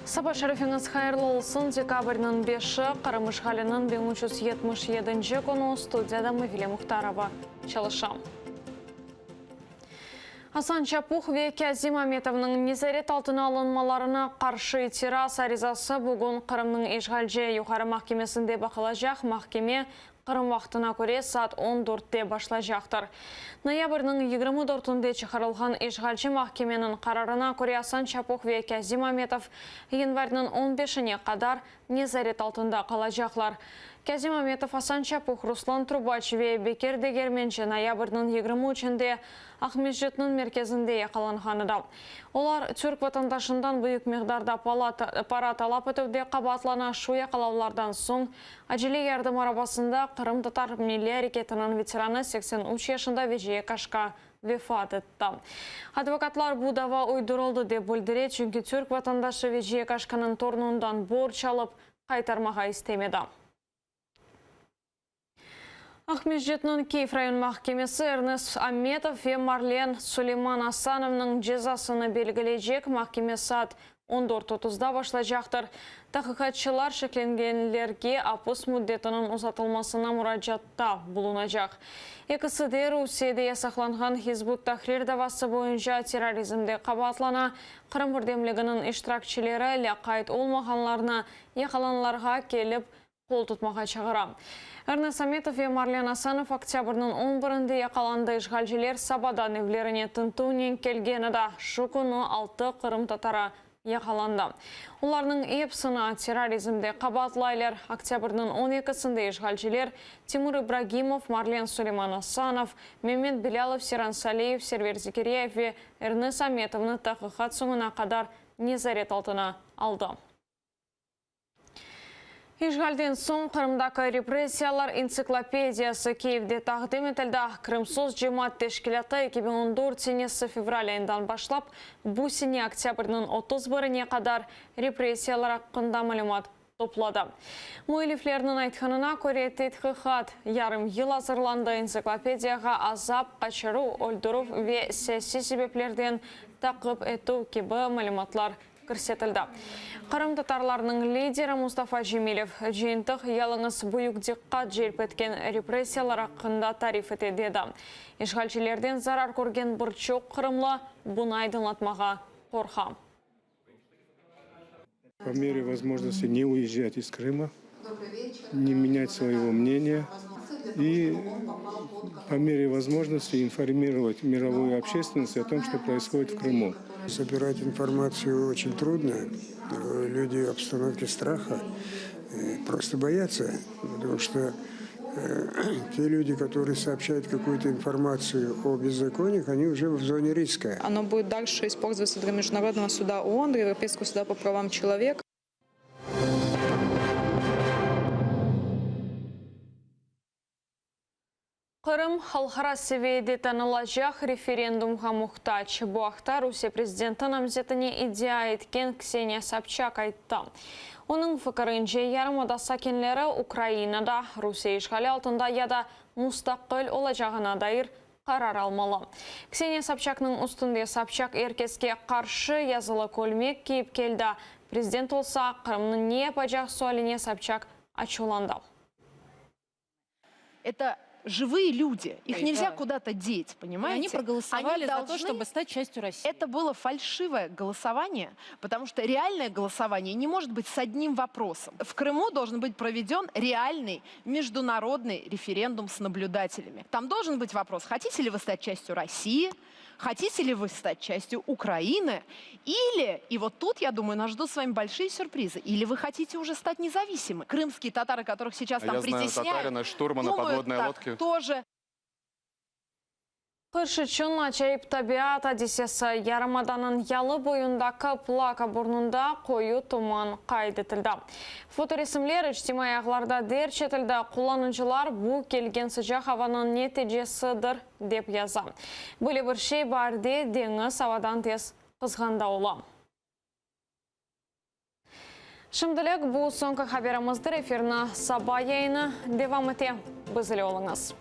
Саба шарифіңіз хайырлы олсын, декабрінің 5-і, Қарымышғалының 1377-ші күні студияда Мавиле Мұхтарова çalışам. Асан Чапух ве Кязим Аметовның незарет алтына алынмаларына қаршы террас аризасы бүгін Қырымның Ишғалже юқары махкемесінде бақылажақ. Махкеме Қырым вақтына көре саат 14-те башлажақтыр. Ноябрьның 24-інде чықарылған Ишғалже махкеменің қарарына көре Асан Чапух ве Кязим Аметов январьның 15-не қадар незарет алтында қалажақлар. Кязим Аметов, Асан Чапух, Руслан Трубач ве Бекер Дегерменші ноябрьның 23-інде Ахмеджетнің мерkezінде яқаланғаныда. Олар түрк ватандашындан бұйық меғдарда пара талап өтуде қабатлана шу яқалаулардан соң әжілі ярдым арабасында Қырым татар милли әрекетінің ветераны 83 yaşında Вежие Кашка вефат етті. Адвокатлар бұл дава ойдырылды деп білдіре, чүнкі түрк ватандашы Вежие Кашканың торнуындан борç алып қайтармаға істемеді. Ахмеджетнің Киев район махкемесі Эрнест Аметов ве Марлен Сулейман Асановның жазасыны белгілейжек. Махкеме саат 14:30-да башлажақтыр. Тақиқатшылар шекленгенлерге апыс мүддетінің ұзатылмасына мұраджатта болунажақ. Екісі де Русияда ясақланған Хизбут Тахрир давасы бойынша терроризмде қабатлана Қырым бірдемлігінің иштиракчилері ләқайт олмағанларына яқаланларға келіп қол тұтмаға чағыра. Эрнест Аметов и Марлен Асанов октябрның 11-інде яқаланды. Ишғалжелер Сабадан евлеріне тынтуінен келгенеді. Шукуны 6 Қырым татара яқаланды. Оларның епсіна терроризмде қабатлайлар. Октябрның 12-сінде ишғалжелер Тимур Ибрагимов, Марлен Сулейман Асанов, Мемет Белялов, Серан Салеев, Сервер Зикереев и Эрнест Аметовны тақиқат соңына қадар незарет алтына алды. Ишғалден соң Қырымдағы репрессиялар энциклопедиясы Киевде тақдим етілді. Крымсыз жемат тешкілеті 2014 февраль айындан башлап, бұл сене октябрның 31-не қадар репрессиялар аққында мәлімат топлады. Муэлифлерінің айтқанына көре тетқиқат ярым ел азырланды. Энциклопедияға азап, қачыру, өлдіру ве сәси себеплерден тақып ету кебі мәліматлар көрсетілді. Қырым татарларының лидері Мустафа Жемилев жиынтық ялыңыз бұйық диққат желп еткен репрессиялар ақында тариф етеді. Ишғалшілерден зарар көрген бірчоқ Қырымлы бұны айдыңлатмаға қорқа. По мере возможности не уезжать из Крыма, не менять своего мнения и по мере возможности информировать мировую общественность о том, что происходит в Крыму. Собирать информацию очень трудно. Люди в обстановке страха просто боятся, потому что те люди, которые сообщают какую-то информацию о беззакониях, они уже в зоне риска. Оно будет дальше использоваться для Международного суда ООН, для Европейского суда по правам человека. Қырым халқара севейде танылажақ референдумға мұқтач. Бұақта Русия президенті намзетіне идея еткен Ксения Собчак айтты. Оның фікірінше ярымада сакенлері Украинада, Русия ишғалі алтында яда мұстаққыл олажағына дайыр қарар алмалы. Ксения Собчакның үстінде Собчак еркеске қаршы язылы көлмек кейіп келді. Президент олса Қырымның не пажақ суаліне Собчак ачуланды. Это живые люди. Их нельзя куда-то деть, понимаете? Они проголосовали за то, чтобы стать частью России. Это было фальшивое голосование, потому что реальное голосование не может быть с одним вопросом. В Крыму должен быть проведен реальный международный референдум с наблюдателями. Там должен быть вопрос, хотите ли вы стать частью России, хотите ли вы стать частью Украины, или, и вот тут, я думаю, нас ждут с вами большие сюрпризы, или вы хотите уже стать независимы. Крымские татары, которых сейчас там притесняют, татарина, штурмана, подводной лодки. Тоже. Қыршычын ачайып табиат адисесі ярымаданын ялы бойындағы плака бұрнында қою тұман қайдетілді. Фоторесімлер іштимай ағларда дерчетілді. Құланыншылар бұл келген sıcak хаваның нетижесідір деп яза. Бұлі бір шей барды деңіз авадан тез қызғанда ола. Шымділік бұл соңғы хаберімізді эфирна Саба яйыны девам ете. Бізілі олыңыз.